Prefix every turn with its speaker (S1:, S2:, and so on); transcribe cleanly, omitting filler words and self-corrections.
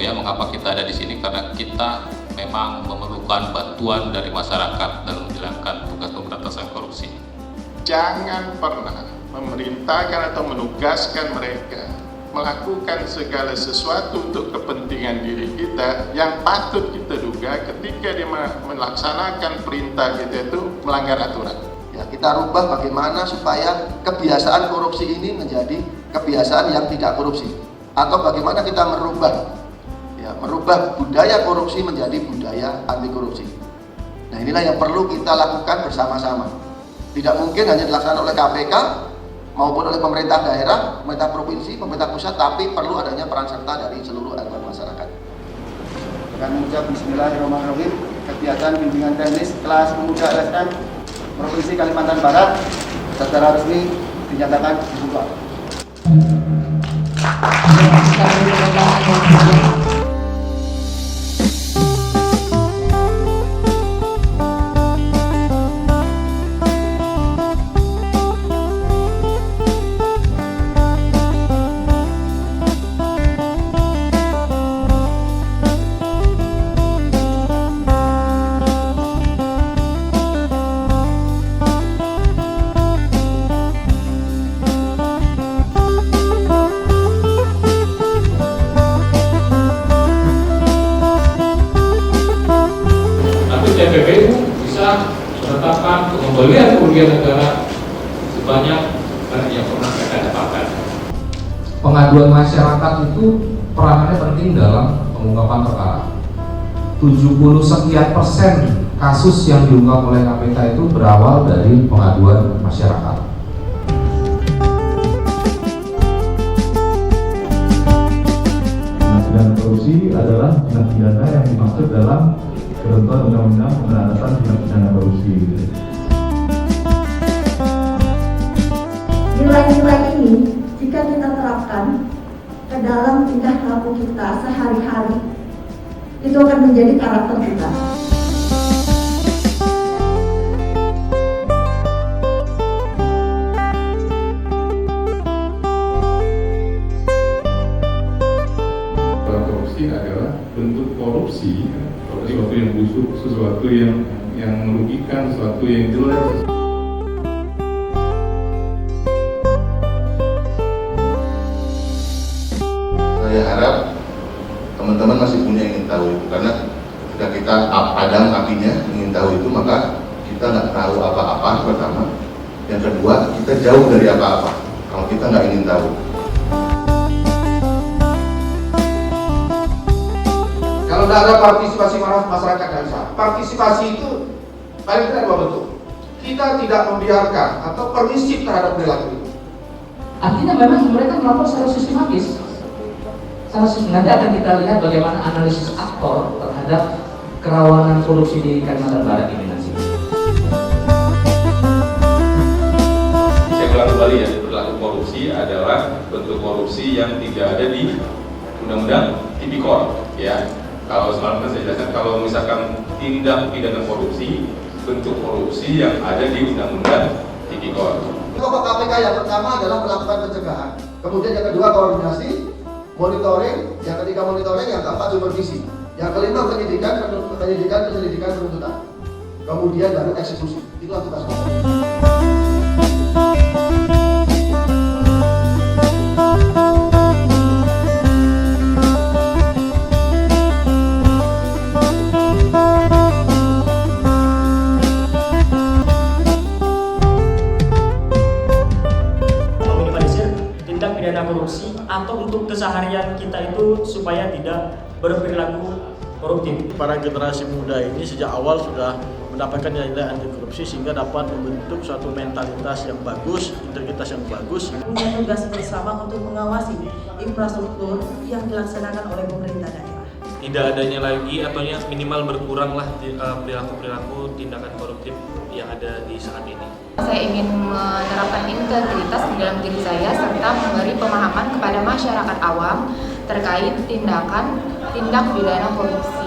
S1: Ibu ya, mengapa kita ada di sini, karena kita memang memerlukan bantuan dari masyarakat dalam menjalankan tugas pemberantasan korupsi.
S2: Jangan pernah memerintahkan atau menugaskan mereka melakukan segala sesuatu untuk kepentingan diri kita yang patut kita duga ketika dia melaksanakan perintah kita itu melanggar aturan.
S3: Ya, kita rubah bagaimana supaya kebiasaan korupsi ini menjadi kebiasaan yang tidak korupsi, atau bagaimana kita merubah budaya korupsi menjadi budaya anti korupsi. Nah, inilah yang perlu kita lakukan bersama-sama. Tidak mungkin hanya dilaksanakan oleh KPK maupun oleh pemerintah daerah, pemerintah provinsi, pemerintah pusat, tapi perlu adanya peran serta dari seluruh elemen masyarakat.
S4: Dengan mengucap Bismillahirrahmanirrahim, kegiatan bimbingan teknis kelas pemuda LSM Provinsi Kalimantan Barat secara resmi dinyatakan dibuka.
S5: TPPU bisa menetapkan pengembalian kerugian negara sebanyak yang pernah mereka dapatkan.
S6: Pengaduan masyarakat itu peranannya penting dalam pengungkapan perkara. 70% kasus yang diungkap oleh KPK itu berawal dari pengaduan masyarakat.
S7: Tindak pidana korupsi adalah tindak pidana yang dimaksud dalam ketentuan Undang-Undang Pemberantasan Tindak Pidana Korupsi.
S8: Nilai-nilai ini jika kita terapkan ke dalam tingkah laku kita sehari-hari, itu akan menjadi karakter kita.
S7: Korupsi adalah bentuk korupsi, sesuatu yang busuk, sesuatu yang merugikan, sesuatu yang jelek.
S3: Saya harap teman-teman masih punya ingin tahu itu, karena ketika kita padam apinya ingin tahu itu, maka kita nggak tahu apa-apa pertama. Yang kedua, kita jauh dari apa-apa kalau kita nggak ingin tahu. Kalau tidak ada partisipasi masyarakat yang sah, partisipasi itu paling tidak dua bentuk. Kita tidak membiarkan atau permisif terhadap perilaku itu.
S9: Artinya memang mereka melakukan secara sistematis. Nanti akan kita lihat bagaimana analisis aktor terhadap kerawanan korupsi di Kalimantan Barat ini nanti.
S5: Saya ulang kembali ya, perilaku korupsi adalah bentuk korupsi yang tidak ada di Undang-Undang Tipikor ya. Kalau semalam saya jelaskan, kalau misalkan tindak pidana korupsi, bentuk korupsi yang ada di Undang-Undang Tipikor.
S3: Pokok KPK yang pertama adalah melakukan pencegahan, kemudian yang kedua koordinasi, monitoring, yang ketiga monitoring, yang keempat supervisi, yang kelima penyelidikan, penuntutan, kemudian baru eksekusi. Itulah tugas pokok.
S10: Tindak pidana korupsi atau untuk keseharian kita itu supaya tidak berperilaku koruptif.
S11: Para generasi muda ini sejak awal sudah mendapatkan nilai-nilai anti korupsi sehingga dapat membentuk suatu mentalitas yang bagus, integritas yang bagus.
S8: Punya tugas bersama untuk mengawasi infrastruktur yang dilaksanakan oleh pemerintah daerah.
S5: Tidak adanya lagi atau minimal berkuranglah perilaku tindakan koruptif yang ada di saat ini.
S12: Saya ingin menerapkan integritas di dalam diri saya serta memberi pemahaman kepada masyarakat awam terkait tindak pidana korupsi.